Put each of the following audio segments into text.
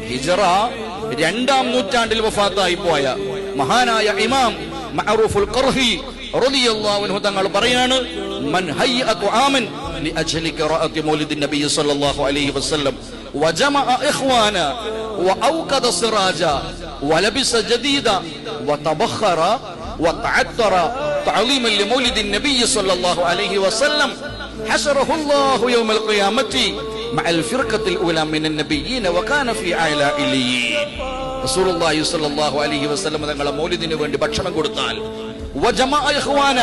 ഹിജറ 2-ാം നൂറ്റാണ്ടിൽ വഫാത്തായി പോയ മഹാനായ ഇമാം മഅറൂഫുൽ ഖർഹി റളിയല്ലാഹു അൻഹു തങ്ങൾ പറയാണ്, മൻ ഹയ്യ തുആമൻ ലിഅജ്ലി ഖിറാഅത്തി മൗലിദിൻ നബി സ്വല്ലല്ലാഹു അലൈഹി വസല്ലം വജമഅ ഇഖ്വാന വഔഖദ സിറാജ വലബിസ ജദീദ വതബഖറ വതഅത്തറ തഅലീമൻ ലിമൗലിദിൻ നബി സ്വല്ലല്ലാഹു അലൈഹി വസല്ലം ഹശറഹു അല്ലാഹു യൗമൽ ഖിയാമത്തി മഅൽ ഫിർഖത്തിൽ ഊല മിനൻ നബിയ്യീന വകാന ഫീ അഅലാ ഇല്ലിയീൻ. റസൂലുള്ളാഹി സ്വല്ലല്ലാഹു അലൈഹി വസല്ലം തങ്ങളെ മൗലിദിന് വേണ്ടി ഭക്ഷണം കൊടുത്താൽ, വജമഅ ഇഖ്വാന,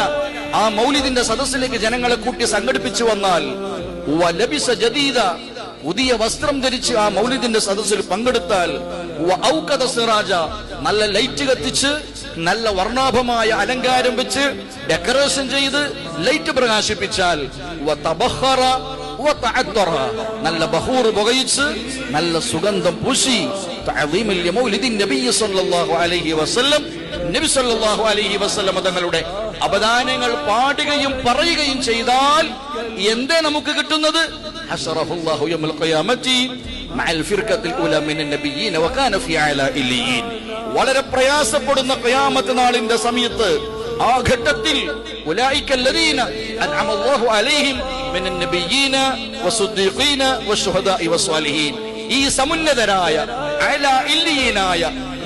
ആ മൗലിദിന്റെ സദസ്സിലേക്ക് ജനങ്ങളെ കൂട്ടി സംഘടിപ്പിച്ചു വന്നാൽ, വലബിസ ജദീദ, പുതിയ വസ്ത്രം ധരിച്ച് ആ മൗലിദിന്റെ സദസ്സിൽ പങ്കെടുത്താൽ, വഔഖദ സിറാജ, നല്ല ലൈറ്റ് കത്തിച്ച് നല്ല വർണ്ണാഭമായ അലങ്കാരം വെച്ച് ഡെക്കറേഷൻ ചെയ്ത് ലൈറ്റ് പ്രകാശിപ്പിച്ചാൽ, വതബഖറ വതഅത്തറ, നല്ല ബഹൂർ പുകയിച്ച് നല്ല സുഗന്ധം പൂശി തഅദീമൻ ലിമൗലിദിൻ നബി സ്വല്ലല്ലാഹു അലൈഹി വസല്ലം, നബി സല്ലല്ലാഹു അലൈഹി വസല്ലം തങ്ങളുടെ അപദാനങ്ങൾ പാടുകയും പറയുകയും ചെയ്താൽ എന്തേ നമുക്ക് കിട്ടുന്നത്? ഹശറഹുല്ലാഹു യൗമൽ ഖിയാമത്തി മഅൽ ഫിർഖത്തിൽ ഊല മിനൻ നബിയ്യീന വകാന ഫീ അഅലാ ഇല്ലിയീൻ. വളരെ പ്രയാസപ്പെടുന്ന ഖിയാമത്ത് നാളിന്റെ സമയത്ത് ആ ഘട്ടത്തിൽ ഉലൈകല്ലദീന അൻഅമല്ലാഹു അലൈഹിം മിനൻ നബിയ്യീന വസ്സുദ്ദീഖീന വശുഹദാഇ വസ്സാലിഹീൻ, ഈ സമുന്നതരായ അഅലാ ഇല്ലിയീനായ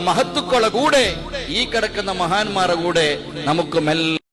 മഹത്തുക്കളുടെ കൂടെ, ഈ കിടക്കുന്ന മഹാന്മാരുടെ കൂടെ നമുക്ക്